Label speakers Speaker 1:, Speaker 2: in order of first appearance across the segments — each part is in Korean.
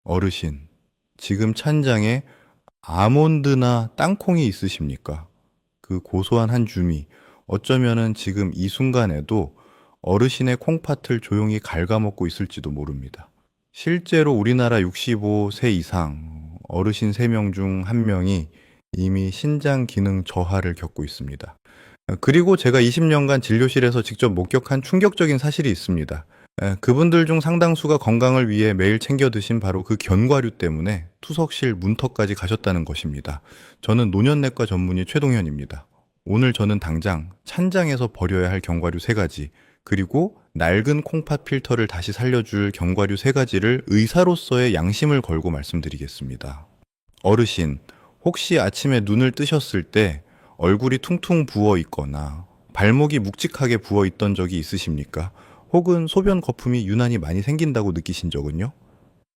Speaker 1: 어르신, 지금 찬장에 아몬드나 땅콩이 있으십니까? 그 고소한 한 줌이 어쩌면은 지금 이 순간에도 어르신의 콩팥을 조용히 갉아먹고 있을지도 모릅니다. 실제로 우리나라 65세 이상 어르신 3명 중 1명이 이미 신장 기능 저하를 겪고 있습니다. 그리고 제가 20년간 진료실에서 직접 목격한 충격적인 사실이 있습니다. 그분들 중 상당수가 건강을 위해 매일 챙겨 드신 바로 그 견과류 때문에 투석실 문턱까지 가셨다는 것입니다. 저는 노년내과 전문의 최동현입니다. 오늘 저는 당장 찬장에서 버려야 할 견과류 3가지, 그리고 낡은 콩팥 필터를 다시 살려줄 견과류 3가지를 의사로서의 양심을 걸고 말씀드리겠습니다. 어르신, 혹시 아침에 눈을 뜨셨을 때 얼굴이 퉁퉁 부어 있거나 발목이 묵직하게 부어 있던 적이 있으십니까? 혹은 소변 거품이 유난히 많이 생긴다고 느끼신 적은요?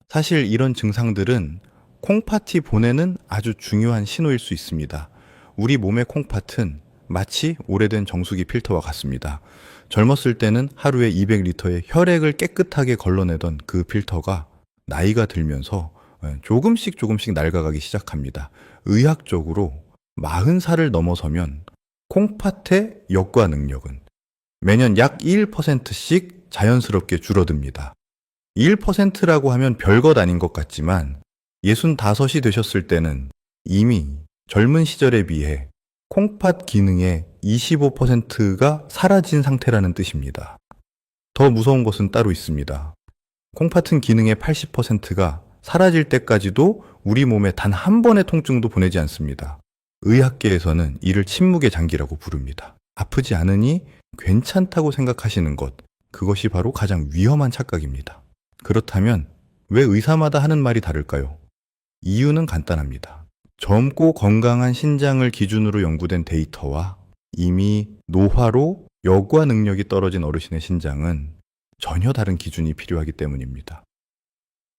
Speaker 1: 사실 이런 증상들은 콩팥이 보내는 아주 중요한 신호일 수 있습니다. 우리 몸의 콩팥은 마치 오래된 정수기 필터와 같습니다. 젊었을 때는 하루에 200리터의 혈액을 깨끗하게 걸러내던 그 필터가 나이가 들면서 조금씩 조금씩 낡아가기 시작합니다. 의학적으로 40살을 넘어서면 콩팥의 역과 능력은 매년 약 1%씩 자연스럽게 줄어듭니다. 1%라고 하면 별것 아닌 것 같지만 65이 되셨을 때는 이미 젊은 시절에 비해 콩팥 기능의 25%가 사라진 상태라는 뜻입니다. 더 무서운 것은 따로 있습니다. 콩팥은 기능의 80%가 사라질 때까지도 우리 몸에 단 한 번의 통증도 보내지 않습니다. 의학계에서는 이를 침묵의 장기라고 부릅니다. 아프지 않으니 괜찮다고 생각하시는 것, 그것이 바로 가장 위험한 착각입니다. 그렇다면 왜 의사마다 하는 말이 다를까요? 이유는 간단합니다. 젊고 건강한 신장을 기준으로 연구된 데이터와 이미 노화로 여과 능력이 떨어진 어르신의 신장은 전혀 다른 기준이 필요하기 때문입니다.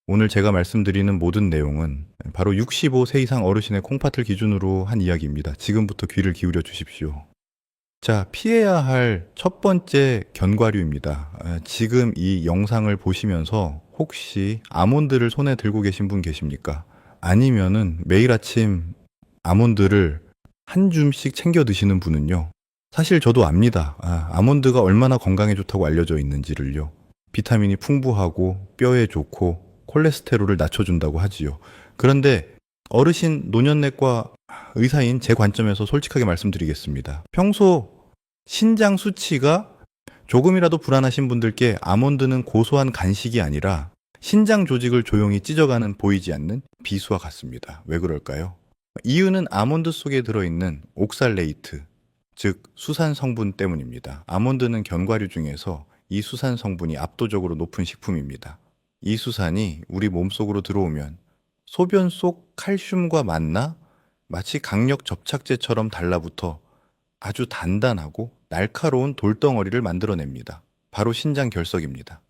Speaker 1: 오늘 제가 말씀드리는 모든 내용은 바로 65세 이상 어르신의 콩팥을 기준으로 한 이야기입니다. 지금부터 귀를 기울여 주십시오. 자, 피해야 할 첫 번째 견과류입니다. 지금 이 영상을 보시면서 혹시 아몬드를 손에 들고 계신 분 계십니까? 아니면은 매일 아침 아몬드를 한 줌씩 챙겨 드시는 분은요. 사실 저도 압니다. 아몬드가 얼마나 건강에 좋다고 알려져 있는지를요. 비타민이 풍부하고 뼈에 좋고 콜레스테롤을 낮춰준다고 하지요. 그런데 어르신 노년내과 의사인 제 관점에서 솔직하게 말씀드리겠습니다. 평소 신장 수치가 조금이라도 불안하신 분들께 아몬드는 고소한 간식이 아니라 신장 조직을 조용히 찢어가는 보이지 않는 비수와 같습니다. 왜 그럴까요? 이유는 아몬드 속에 들어있는 옥살레이트, 즉 수산 성분 때문입니다. 아몬드는 견과류 중에서 이 수산 성분이 압도적으로 높은 식품입니다. 이 수산이 우리 몸속으로 들어오면 소변 속 칼슘과 만나 마치 강력 접착제처럼 달라붙어 아주 단단하고 날카로운 돌덩어리를 만들어냅니다. 바로 신장 결석입니다.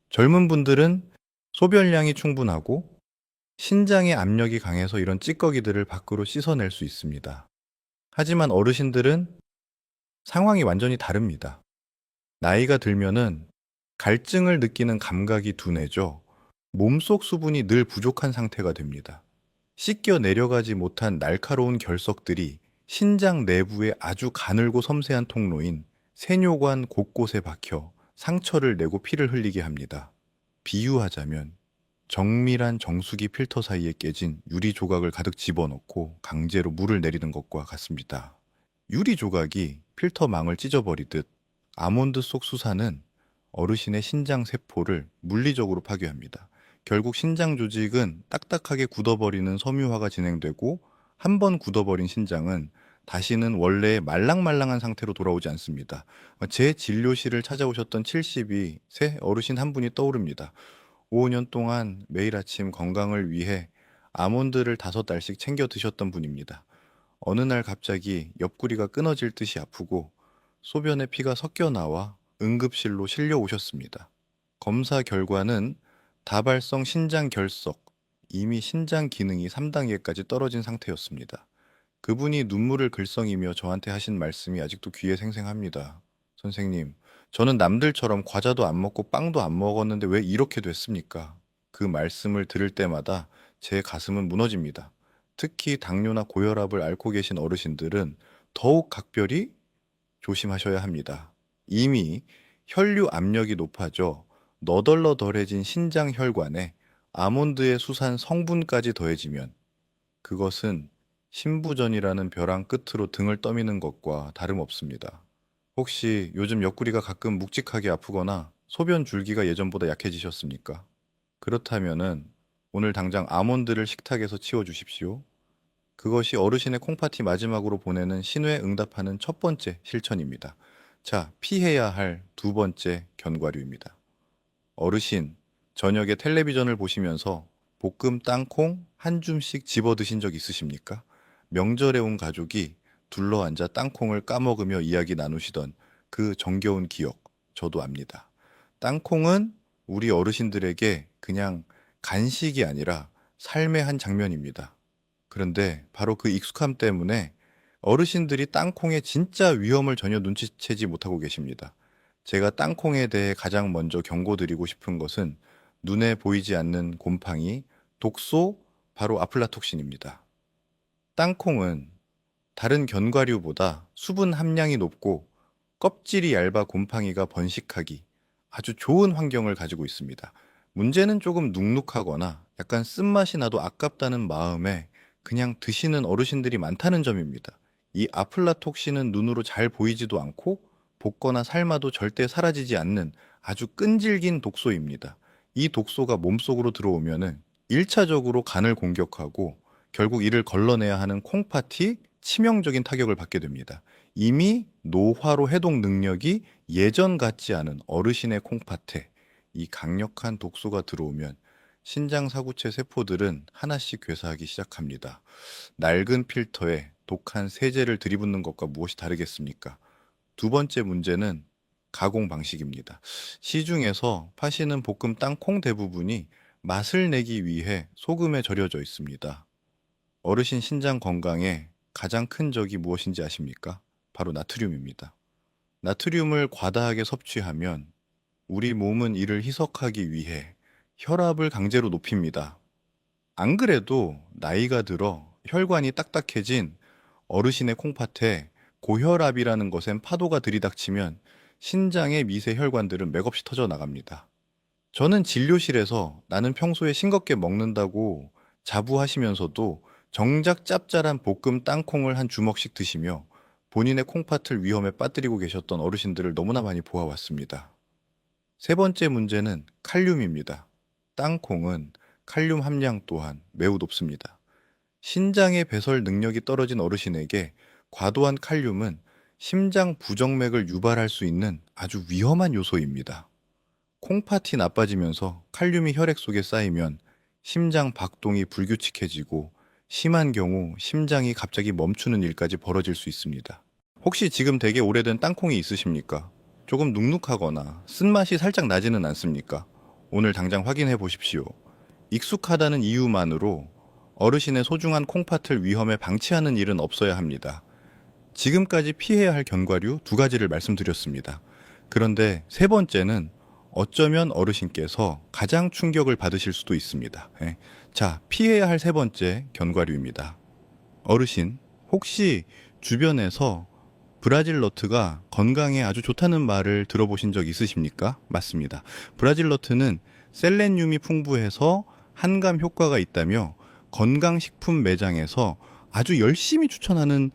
Speaker 1: 젊은 분들은 소변량이 충분하고 신장의 압력이 강해서 이런 찌꺼기들을 밖으로 씻어낼 수 있습니다. 하지만 어르신들은 상황이 완전히 다릅니다. 나이가 들면은 갈증을 느끼는 감각이 둔해져 몸속 수분이 늘 부족한 상태가 됩니다. 씻겨 내려가지 못한 날카로운 결석들이 신장 내부의 아주 가늘고 섬세한 통로인 세뇨관 곳곳에 박혀 상처를 내고 피를 흘리게 합니다. 비유하자면 정밀한 정수기 필터 사이에 깨진 유리 조각을 가득 집어넣고 강제로 물을 내리는 것과 같습니다. 유리 조각이 필터 망을 찢어버리듯 아몬드 속 수산은 어르신의 신장 세포를 물리적으로 파괴합니다. 결국 신장 조직은 딱딱하게 굳어버리는 섬유화가 진행되고 한 번 굳어버린 신장은 다시는 원래의 말랑말랑한 상태로 돌아오지 않습니다. 제 진료실을 찾아오셨던 72세 어르신 한 분이 떠오릅니다. 5년 동안 매일 아침 건강을 위해 아몬드를 5알씩 챙겨 드셨던 분입니다. 어느 날 갑자기 옆구리가 끊어질 듯이 아프고 소변에 피가 섞여 나와 응급실로 실려 오셨습니다. 검사 결과는 다발성 신장 결석, 이미 신장 기능이 3단계까지 떨어진 상태였습니다. 그분이 눈물을 글썽이며 저한테 하신 말씀이 아직도 귀에 생생합니다. 선생님, 저는 남들처럼 과자도 안 먹고 빵도 안 먹었는데 왜 이렇게 됐습니까? 그 말씀을 들을 때마다 제 가슴은 무너집니다. 특히 당뇨나 고혈압을 앓고 계신 어르신들은 더욱 각별히 조심하셔야 합니다. 이미 혈류 압력이 높아져 너덜너덜해진 신장 혈관에 아몬드의 수산 성분까지 더해지면 그것은 신부전이라는 벼랑 끝으로 등을 떠미는 것과 다름없습니다. 혹시 요즘 옆구리가 가끔 묵직하게 아프거나 소변 줄기가 예전보다 약해지셨습니까? 그렇다면은 오늘 당장 아몬드를 식탁에서 치워 주십시오. 그것이 어르신의 콩파티 마지막으로 보내는 신호에 응답하는 첫 번째 실천입니다. 자, 피해야 할 두 번째 견과류입니다. 어르신, 저녁에 텔레비전을 보시면서 볶음 땅콩 한 줌씩 집어 드신 적 있으십니까? 명절에 온 가족이 둘러앉아 땅콩을 까먹으며 이야기 나누시던 그 정겨운 기억, 저도 압니다. 땅콩은 우리 어르신들에게 그냥 간식이 아니라 삶의 한 장면입니다. 그런데 바로 그 익숙함 때문에 어르신들이 땅콩의 진짜 위험을 전혀 눈치채지 못하고 계십니다. 제가 땅콩에 대해 가장 먼저 경고드리고 싶은 것은 눈에 보이지 않는 곰팡이, 독소, 바로 아플라톡신입니다. 땅콩은 다른 견과류보다 수분 함량이 높고 껍질이 얇아 곰팡이가 번식하기 아주 좋은 환경을 가지고 있습니다. 문제는 조금 눅눅하거나 약간 쓴맛이 나도 아깝다는 마음에 그냥 드시는 어르신들이 많다는 점입니다. 이 아플라톡신은 눈으로 잘 보이지도 않고 볶거나 삶아도 절대 사라지지 않는 아주 끈질긴 독소입니다. 이 독소가 몸속으로 들어오면은 1차적으로 간을 공격하고 결국 이를 걸러내야 하는 콩팥이 치명적인 타격을 받게 됩니다. 이미 노화로 해독 능력이 예전 같지 않은 어르신의 콩팥에 이 강력한 독소가 들어오면 신장 사구체 세포들은 하나씩 괴사하기 시작합니다. 낡은 필터에 독한 세제를 들이붓는 것과 무엇이 다르겠습니까? 두 번째 문제는 가공 방식입니다. 시중에서 파시는 볶음 땅콩 대부분이 맛을 내기 위해 소금에 절여져 있습니다. 어르신 신장 건강에 가장 큰 적이 무엇인지 아십니까? 바로 나트륨입니다. 나트륨을 과다하게 섭취하면 우리 몸은 이를 희석하기 위해 혈압을 강제로 높입니다. 안 그래도 나이가 들어 혈관이 딱딱해진 어르신의 콩팥에 고혈압이라는 것엔 파도가 들이닥치면 신장의 미세 혈관들은 맥없이 터져 나갑니다. 저는 진료실에서 나는 평소에 싱겁게 먹는다고 자부하시면서도 정작 짭짤한 볶음 땅콩을 한 주먹씩 드시며 본인의 콩팥을 위험에 빠뜨리고 계셨던 어르신들을 너무나 많이 보아왔습니다. 세 번째 문제는 칼륨입니다. 땅콩은 칼륨 함량 또한 매우 높습니다. 신장의 배설 능력이 떨어진 어르신에게 과도한 칼륨은 심장 부정맥을 유발할 수 있는 아주 위험한 요소입니다. 콩팥이 나빠지면서 칼륨이 혈액 속에 쌓이면 심장 박동이 불규칙해지고 심한 경우 심장이 갑자기 멈추는 일까지 벌어질 수 있습니다. 혹시 지금 되게 오래된 땅콩이 있으십니까? 조금 눅눅하거나 쓴맛이 살짝 나지는 않습니까? 오늘 당장 확인해 보십시오. 익숙하다는 이유만으로 어르신의 소중한 콩팥을 위험에 방치하는 일은 없어야 합니다. 지금까지 피해야 할 견과류 두 가지를 말씀드렸습니다. 그런데 세 번째는 어쩌면 어르신께서 가장 충격을 받으실 수도 있습니다. 자, 피해야 할 세 번째 견과류입니다. 어르신, 혹시 주변에서 브라질 너트가 건강에 아주 좋다는 말을 들어보신 적 있으십니까? 맞습니다. 브라질 너트는 셀레늄이 풍부해서 한감 효과가 있다며 건강식품 매장에서 아주 열심히 추천하는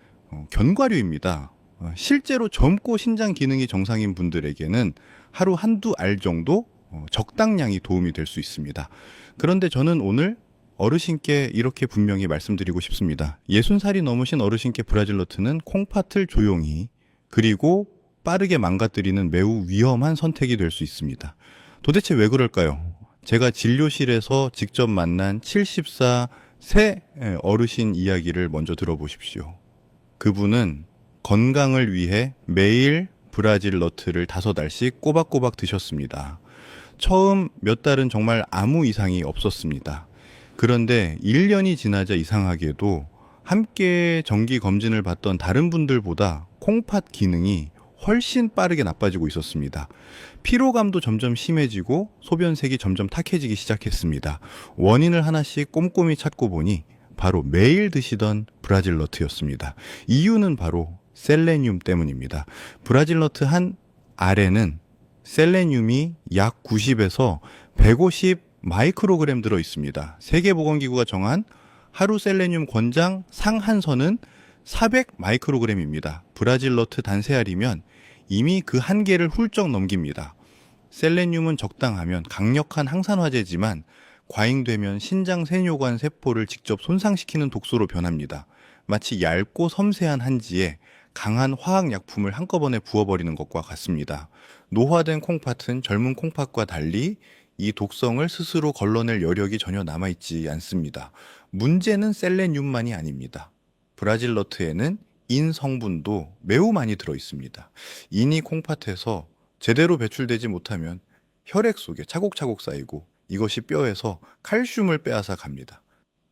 Speaker 1: 견과류입니다. 실제로 젊고 신장 기능이 정상인 분들에게는 하루 한두 알 정도 적당량이 도움이 될 수 있습니다. 그런데 저는 오늘 어르신께 이렇게 분명히 말씀드리고 싶습니다. 60살이 넘으신 어르신께 브라질 너트는 콩팥을 조용히 그리고 빠르게 망가뜨리는 매우 위험한 선택이 될 수 있습니다. 도대체 왜 그럴까요? 제가 진료실에서 직접 만난 74 세 어르신 이야기를 먼저 들어보십시오. 그분은 건강을 위해 매일 브라질 너트를 5알씩 꼬박꼬박 드셨습니다. 처음 몇 달은 정말 아무 이상이 없었습니다. 그런데 1년이 지나자 이상하게도 함께 정기 검진을 받던 다른 분들보다 콩팥 기능이 훨씬 빠르게 나빠지고 있었습니다. 피로감도 점점 심해지고 소변색이 점점 탁해지기 시작했습니다. 원인을 하나씩 꼼꼼히 찾고 보니 바로 매일 드시던 브라질너트였습니다. 이유는 바로 셀레늄 때문입니다. 브라질너트 한 알에는 셀레늄이 약 90에서 150 마이크로그램 들어 있습니다. 세계보건기구가 정한 하루 셀레늄 권장 상한선은 400 마이크로그램입니다. 브라질너트 단세알이면 이미 그 한계를 훌쩍 넘깁니다. 셀레늄은 적당하면 강력한 항산화제지만 과잉되면 신장 세뇨관 세포를 직접 손상시키는 독소로 변합니다. 마치 얇고 섬세한 한지에 강한 화학약품을 한꺼번에 부어버리는 것과 같습니다. 노화된 콩팥은 젊은 콩팥과 달리 이 독성을 스스로 걸러낼 여력이 전혀 남아있지 않습니다. 문제는 셀레늄만이 아닙니다. 브라질너트에는 인 성분도 매우 많이 들어 있습니다. 인이 콩팥에서 제대로 배출되지 못하면 혈액 속에 차곡차곡 쌓이고 이것이 뼈에서 칼슘을 빼앗아 갑니다.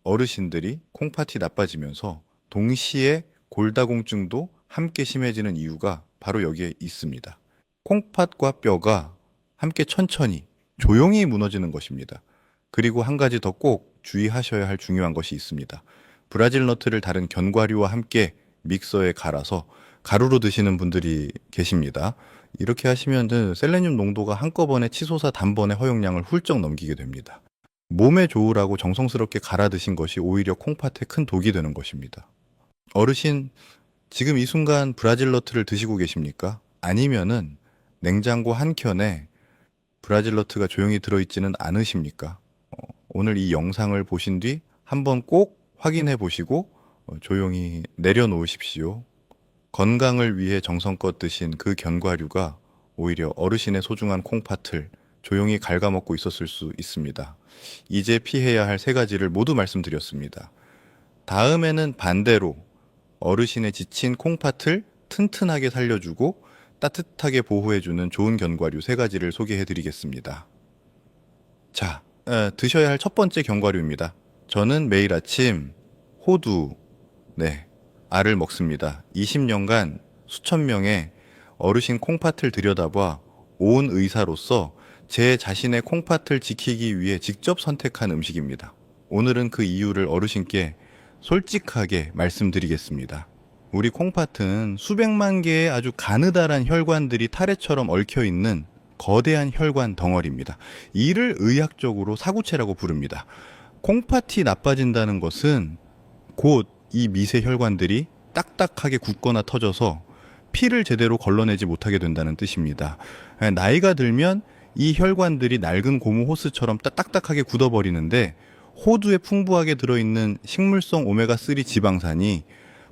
Speaker 1: 어르신들이 콩팥이 나빠지면서 동시에 골다공증도 함께 심해지는 이유가 바로 여기에 있습니다. 콩팥과 뼈가 함께 천천히 조용히 무너지는 것입니다. 그리고 한 가지 더 꼭 주의하셔야 할 중요한 것이 있습니다. 브라질 너트를 다른 견과류와 함께 믹서에 갈아서 가루로 드시는 분들이 계십니다. 이렇게 하시면 셀레늄 농도가 한꺼번에 치솟아 단번에 허용량을 훌쩍 넘기게 됩니다. 몸에 좋으라고 정성스럽게 갈아 드신 것이 오히려 콩팥에 큰 독이 되는 것입니다. 어르신, 지금 이 순간 브라질 너트를 드시고 계십니까? 아니면은 냉장고 한 켠에 브라질 너트가 조용히 들어있지는 않으십니까? 오늘 이 영상을 보신 뒤 한번 꼭 확인해 보시고 조용히 내려놓으십시오. 건강을 위해 정성껏 드신 그 견과류가 오히려 어르신의 소중한 콩팥을 조용히 갉아먹고 있었을 수 있습니다. 이제 피해야 할 세 가지를 모두 말씀드렸습니다. 다음에는 반대로 어르신의 지친 콩팥을 튼튼하게 살려주고 따뜻하게 보호해주는 좋은 견과류 세 가지를 소개해드리겠습니다. 자, 드셔야 할 첫 번째 견과류입니다. 저는 매일 아침 호두, 알을 먹습니다. 20년간 수천 명의 어르신 콩팥을 들여다봐 온 의사로서 제 자신의 콩팥을 지키기 위해 직접 선택한 음식입니다. 오늘은 그 이유를 어르신께 솔직하게 말씀드리겠습니다. 우리 콩팥은 수백만 개의 아주 가느다란 혈관들이 타래처럼 얽혀 있는 거대한 혈관 덩어리입니다. 이를 의학적으로 사구체라고 부릅니다. 콩팥이 나빠진다는 것은 곧 이 미세 혈관들이 딱딱하게 굳거나 터져서 피를 제대로 걸러내지 못하게 된다는 뜻입니다. 나이가 들면 이 혈관들이 낡은 고무 호스처럼 딱딱하게 굳어버리는데 호두에 풍부하게 들어있는 식물성 오메가3 지방산이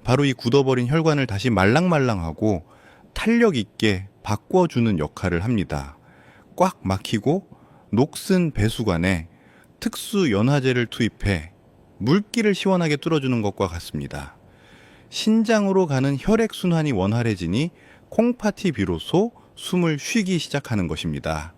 Speaker 1: 바로 이 굳어버린 혈관을 다시 말랑말랑하고 탄력 있게 바꿔주는 역할을 합니다. 꽉 막히고 녹슨 배수관에 특수 연화제를 투입해 물기를 시원하게 뚫어주는 것과 같습니다. 신장으로 가는 혈액순환이 원활해지니 콩팥이 비로소 숨을 쉬기 시작하는 것입니다.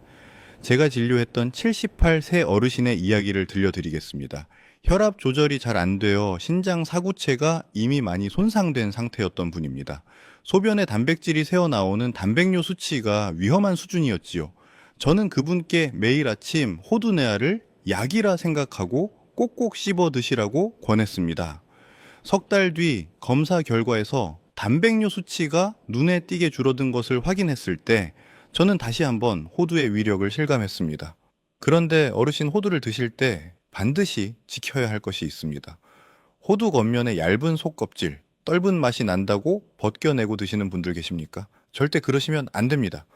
Speaker 1: 제가 진료했던 78세 어르신의 이야기를 들려드리겠습니다. 혈압 조절이 잘 안 되어 신장 사구체가 이미 많이 손상된 상태였던 분입니다. 소변에 단백질이 새어나오는 단백뇨 수치가 위험한 수준이었지요. 저는 그분께 매일 아침 호두내알을 약이라 생각하고 꼭꼭 씹어 드시라고 권했습니다. 석 달 뒤 검사 결과에서 단백뇨 수치가 눈에 띄게 줄어든 것을 확인했을 때 저는 다시 한번 호두의 위력을 실감했습니다. 그런데 어르신 호두를 드실 때 반드시 지켜야 할 것이 있습니다. 호두 겉면에 얇은 속껍질, 떫은 맛이 난다고 벗겨내고 드시는 분들 계십니까? 절대 그러시면 안 됩니다.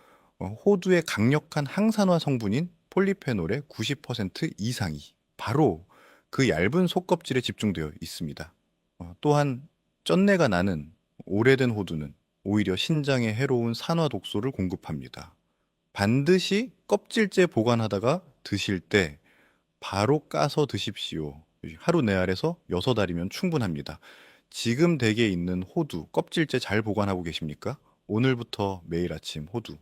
Speaker 1: 호두의 강력한 항산화 성분인 폴리페놀의 90% 이상이 바로 그 얇은 속껍질에 집중되어 있습니다. 또한 쩐내가 나는 오래된 호두는 오히려 신장에 해로운 산화 독소를 공급합니다. 반드시 껍질째 보관하다가 드실 때 바로 까서 드십시오. 하루 내알에서 6알이면 충분합니다. 지금 댁에 있는 호두 껍질째 잘 보관하고 계십니까? 오늘부터 매일 아침 호두.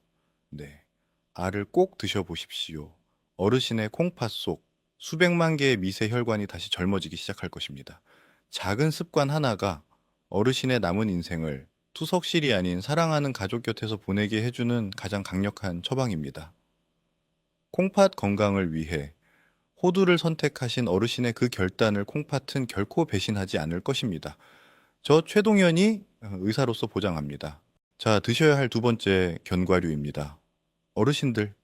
Speaker 1: 알을 꼭 드셔보십시오. 어르신의 콩팥 속 수백만 개의 미세 혈관이 다시 젊어지기 시작할 것입니다. 작은 습관 하나가 어르신의 남은 인생을 투석실이 아닌 사랑하는 가족 곁에서 보내게 해주는 가장 강력한 처방입니다. 콩팥 건강을 위해 호두를 선택하신 어르신의 그 결단을 콩팥은 결코 배신하지 않을 것입니다. 저 최동현이 의사로서 보장합니다. 자, 드셔야 할 두 번째 견과류입니다. 어르신들,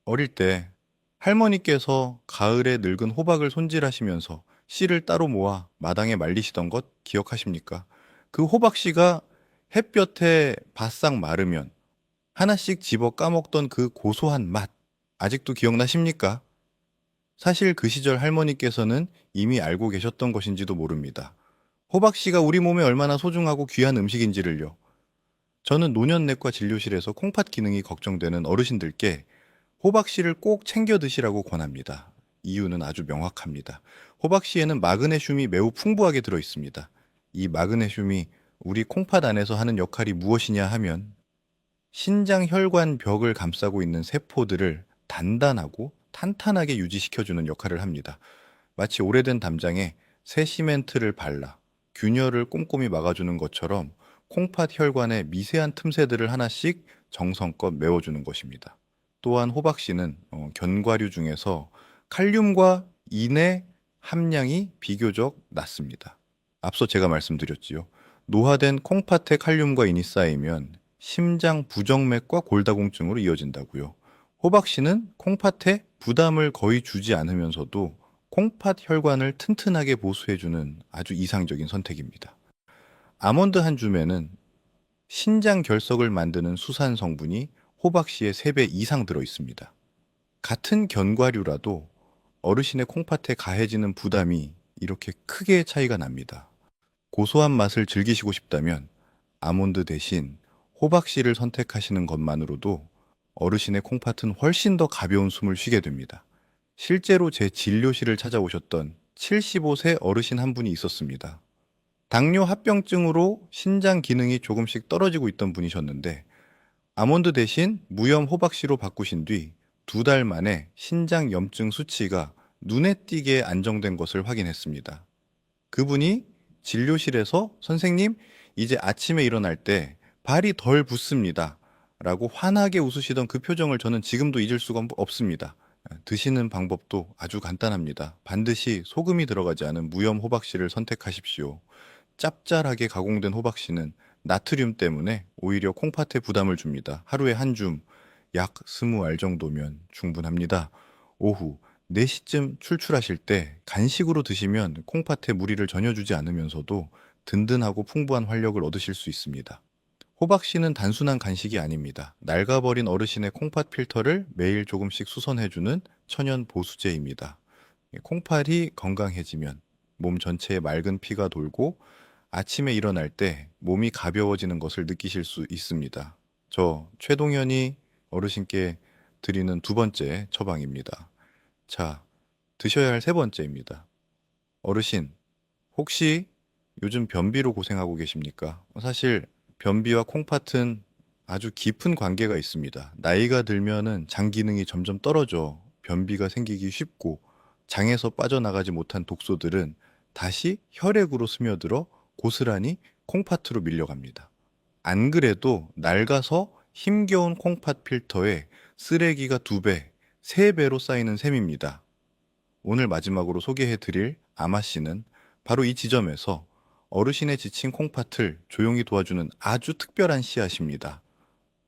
Speaker 1: 어릴 때 할머니께서 가을에 늙은 호박을 손질하시면서 씨를 따로 모아 마당에 말리시던 것 기억하십니까? 그 호박씨가 햇볕에 바싹 마르면 하나씩 집어 까먹던 그 고소한 맛, 아직도 기억나십니까? 사실 그 시절 할머니께서는 이미 알고 계셨던 것인지도 모릅니다. 호박씨가 우리 몸에 얼마나 소중하고 귀한 음식인지를요. 저는 노년내과 진료실에서 콩팥 기능이 걱정되는 어르신들께 호박씨를 꼭 챙겨 드시라고 권합니다. 이유는 아주 명확합니다. 호박씨에는 마그네슘이 매우 풍부하게 들어 있습니다. 이 마그네슘이 우리 콩팥 안에서 하는 역할이 무엇이냐 하면 신장 혈관 벽을 감싸고 있는 세포들을 단단하고 탄탄하게 유지시켜주는 역할을 합니다. 마치 오래된 담장에 새 시멘트를 발라 균열을 꼼꼼히 막아주는 것처럼 콩팥 혈관의 미세한 틈새들을 하나씩 정성껏 메워주는 것입니다. 또한 호박씨는 견과류 중에서 칼륨과 인의 함량이 비교적 낮습니다. 앞서 제가 말씀드렸지요. 노화된 콩팥에 칼륨과 인이 쌓이면 심장 부정맥과 골다공증으로 이어진다고요. 호박씨는 콩팥에 부담을 거의 주지 않으면서도 콩팥 혈관을 튼튼하게 보수해주는 아주 이상적인 선택입니다. 아몬드 한 줌에는 신장 결석을 만드는 수산 성분이 호박씨의 3배 이상 들어 있습니다. 같은 견과류라도 어르신의 콩팥에 가해지는 부담이 이렇게 크게 차이가 납니다. 고소한 맛을 즐기시고 싶다면 아몬드 대신 호박씨를 선택하시는 것만으로도 어르신의 콩팥은 훨씬 더 가벼운 숨을 쉬게 됩니다. 실제로 제 진료실을 찾아오셨던 75세 어르신 한 분이 있었습니다. 당뇨 합병증으로 신장 기능이 조금씩 떨어지고 있던 분이셨는데 아몬드 대신 무염 호박씨로 바꾸신 뒤 2달 만에 신장 염증 수치가 눈에 띄게 안정된 것을 확인했습니다. 그분이 진료실에서 선생님, 이제 아침에 일어날 때 발이 덜 붓습니다. 라고 환하게 웃으시던 그 표정을 저는 지금도 잊을 수가 없습니다. 드시는 방법도 아주 간단합니다. 반드시 소금이 들어가지 않은 무염 호박씨를 선택하십시오. 짭짤하게 가공된 호박씨는 나트륨 때문에 오히려 콩팥에 부담을 줍니다. 하루에 한 줌, 약 20알 정도면 충분합니다. 오후 4시쯤 출출하실 때 간식으로 드시면 콩팥에 무리를 전혀 주지 않으면서도 든든하고 풍부한 활력을 얻으실 수 있습니다. 호박씨는 단순한 간식이 아닙니다. 낡아버린 어르신의 콩팥 필터를 매일 조금씩 수선해주는 천연 보수제입니다. 콩팥이 건강해지면 몸 전체에 맑은 피가 돌고 아침에 일어날 때 몸이 가벼워지는 것을 느끼실 수 있습니다. 저 최동현이 어르신께 드리는 두 번째 처방입니다. 자, 드셔야 할 세 번째입니다. 어르신, 혹시 요즘 변비로 고생하고 계십니까? 사실 변비와 콩팥은 아주 깊은 관계가 있습니다. 나이가 들면은 장 기능이 점점 떨어져 변비가 생기기 쉽고 장에서 빠져나가지 못한 독소들은 다시 혈액으로 스며들어 고스란히 콩팥으로 밀려갑니다. 안 그래도 낡아서 힘겨운 콩팥 필터에 쓰레기가 2배, 3배로 쌓이는 셈입니다. 오늘 마지막으로 소개해 드릴 아마씨는 바로 이 지점에서 어르신의 지친 콩팥을 조용히 도와주는 아주 특별한 씨앗입니다.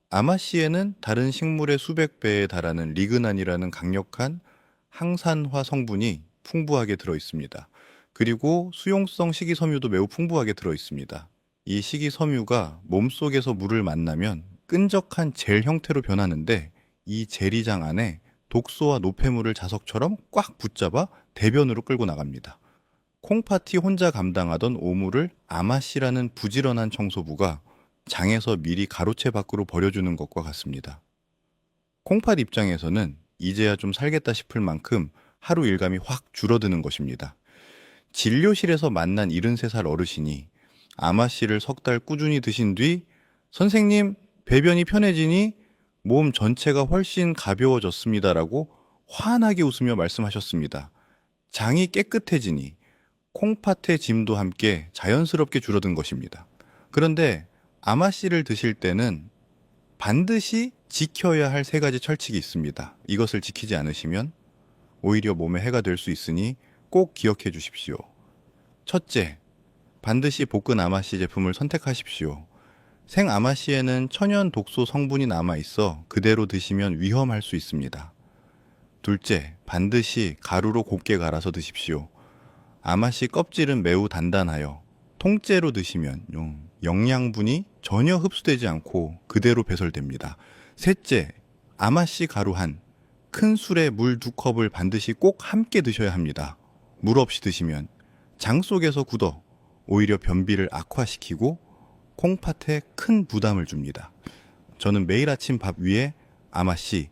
Speaker 1: 아마씨에는 다른 식물의 수백 배에 달하는 리그난이라는 강력한 항산화 성분이 풍부하게 들어 있습니다. 그리고 수용성 식이섬유도 매우 풍부하게 들어 있습니다. 이 식이섬유가 몸속에서 물을 만나면 끈적한 젤 형태로 변하는데 이 젤이장 안에 독소와 노폐물을 자석처럼 꽉 붙잡아 대변으로 끌고 나갑니다. 콩팥이 혼자 감당하던 오물을 아마씨라는 부지런한 청소부가 장에서 미리 가로채 밖으로 버려주는 것과 같습니다. 콩팥 입장에서는 이제야 좀 살겠다 싶을 만큼 하루 일감이 확 줄어드는 것입니다. 진료실에서 만난 73살 어르신이 아마씨를 3달 꾸준히 드신 뒤 선생님, 배변이 편해지니 몸 전체가 훨씬 가벼워졌습니다라고 환하게 웃으며 말씀하셨습니다. 장이 깨끗해지니 콩팥의 짐도 함께 자연스럽게 줄어든 것입니다. 그런데 아마씨를 드실 때는 반드시 지켜야 할 세 가지 철칙이 있습니다. 이것을 지키지 않으시면 오히려 몸에 해가 될 수 있으니 꼭 기억해 주십시오. 첫째, 반드시 볶은 아마씨 제품을 선택하십시오. 생 아마씨에는 천연 독소 성분이 남아 있어 그대로 드시면 위험할 수 있습니다. 둘째, 반드시 가루로 곱게 갈아서 드십시오. 아마씨 껍질은 매우 단단하여 통째로 드시면 영양분이 전혀 흡수되지 않고 그대로 배설됩니다. 셋째, 아마씨 가루 큰 술에 물 2컵을 반드시 꼭 함께 드셔야 합니다. 물 없이 드시면 장 속에서 굳어 오히려 변비를 악화시키고 콩팥에 큰 부담을 줍니다. 저는 매일 아침 밥 위에 아마씨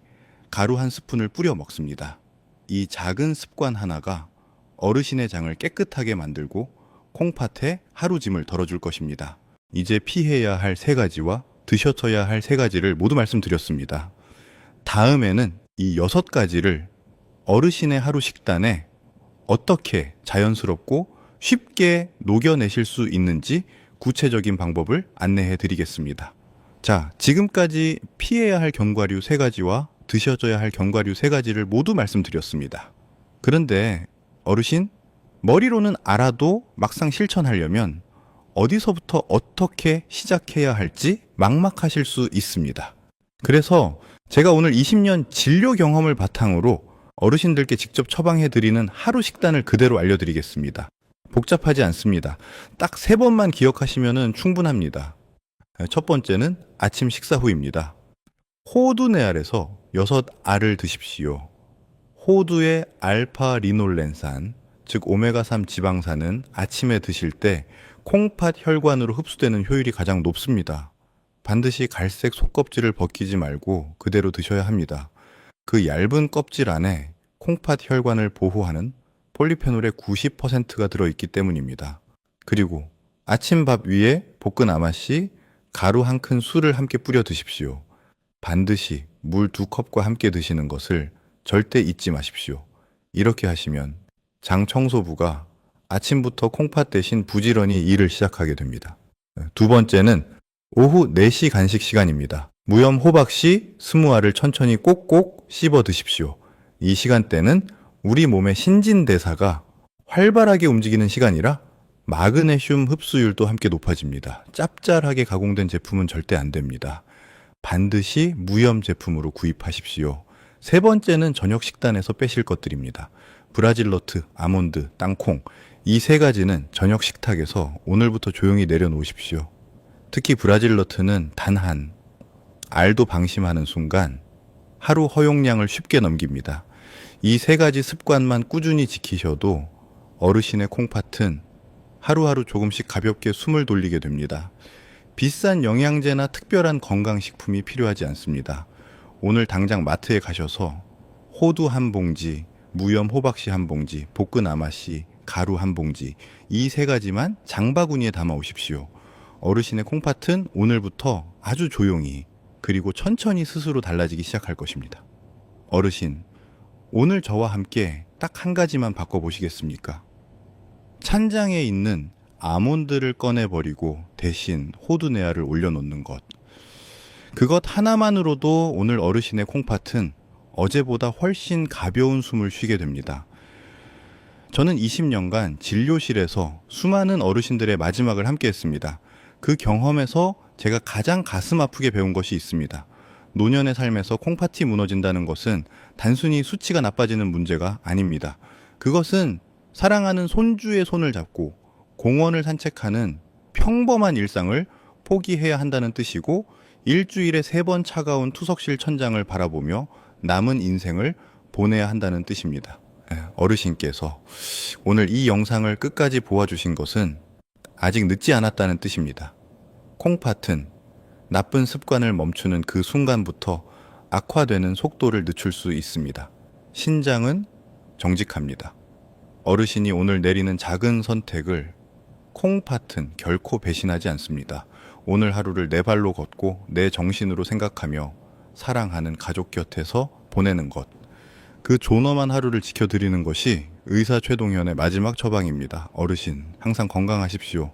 Speaker 1: 가루 1스푼을 뿌려 먹습니다. 이 작은 습관 하나가 어르신의 장을 깨끗하게 만들고 콩팥에 하루 짐을 덜어줄 것입니다. 이제 피해야 할 3가지와 드셔야 할 3가지를 모두 말씀드렸습니다. 다음에는 이 6가지를 어르신의 하루 식단에 어떻게 자연스럽고 쉽게 녹여내실 수 있는지 구체적인 방법을 안내해 드리겠습니다. 자, 지금까지 피해야 할 견과류 3가지와 드셔야 할 견과류 3가지를 모두 말씀드렸습니다. 그런데 어르신, 머리로는 알아도 막상 실천하려면 어디서부터 어떻게 시작해야 할지 막막하실 수 있습니다. 그래서 제가 오늘 20년 진료 경험을 바탕으로 어르신들께 직접 처방해드리는 하루 식단을 그대로 알려드리겠습니다. 복잡하지 않습니다. 딱 3번만 기억하시면 충분합니다. 첫 번째는 아침 식사 후입니다. 호두내알에서 6알을 드십시오. 호두의 알파 리놀렌산, 즉 오메가3 지방산은 아침에 드실 때 콩팥 혈관으로 흡수되는 효율이 가장 높습니다. 반드시 갈색 속껍질을 벗기지 말고 그대로 드셔야 합니다. 그 얇은 껍질 안에 콩팥 혈관을 보호하는 폴리페놀의 90%가 들어있기 때문입니다. 그리고 아침밥 위에 볶은 아마씨, 가루 1큰 술을 함께 뿌려 드십시오. 반드시 물 2컵과 함께 드시는 것을 절대 잊지 마십시오. 이렇게 하시면 장 청소부가 아침부터 콩팥 대신 부지런히 일을 시작하게 됩니다. 두 번째는 오후 4시 간식 시간입니다. 무염 호박씨 20알을 천천히 꼭꼭 씹어 드십시오. 이 시간대는 우리 몸의 신진대사가 활발하게 움직이는 시간이라 마그네슘 흡수율도 함께 높아집니다. 짭짤하게 가공된 제품은 절대 안 됩니다. 반드시 무염 제품으로 구입하십시오. 3번째는 저녁 식단에서 빼실 것들입니다. 브라질너트, 아몬드, 땅콩, 이 3가지는 저녁 식탁에서 오늘부터 조용히 내려놓으십시오. 특히 브라질너트는 단 알도 방심하는 순간 하루 허용량을 쉽게 넘깁니다. 이 3가지 습관만 꾸준히 지키셔도 어르신의 콩팥은 하루하루 조금씩 가볍게 숨을 돌리게 됩니다. 비싼 영양제나 특별한 건강식품이 필요하지 않습니다. 오늘 당장 마트에 가셔서 호두 1봉지, 무염 호박씨 1봉지, 볶은 아마씨, 가루 1봉지, 이 3가지만 장바구니에 담아 오십시오. 어르신의 콩팥은 오늘부터 아주 조용히 그리고 천천히 스스로 달라지기 시작할 것입니다. 어르신, 오늘 저와 함께 딱 1가지만 바꿔보시겠습니까? 찬장에 있는 아몬드를 꺼내버리고 대신 호두내알을 올려놓는 것. 그것 하나만으로도 오늘 어르신의 콩팥은 어제보다 훨씬 가벼운 숨을 쉬게 됩니다. 저는 20년간 진료실에서 수많은 어르신들의 마지막을 함께 했습니다. 그 경험에서 제가 가장 가슴 아프게 배운 것이 있습니다. 노년의 삶에서 콩팥이 무너진다는 것은 단순히 수치가 나빠지는 문제가 아닙니다. 그것은 사랑하는 손주의 손을 잡고 공원을 산책하는 평범한 일상을 포기해야 한다는 뜻이고, 일주일에 3번 차가운 투석실 천장을 바라보며 남은 인생을 보내야 한다는 뜻입니다. 어르신께서 오늘 이 영상을 끝까지 보아주신 것은 아직 늦지 않았다는 뜻입니다. 콩팥은 나쁜 습관을 멈추는 그 순간부터 악화되는 속도를 늦출 수 있습니다. 신장은 정직합니다. 어르신이 오늘 내리는 작은 선택을 콩팥은 결코 배신하지 않습니다. 오늘 하루를 내 발로 걷고 내 정신으로 생각하며 사랑하는 가족 곁에서 보내는 것. 그 존엄한 하루를 지켜드리는 것이 의사 최동현의 마지막 처방입니다. 어르신, 항상 건강하십시오.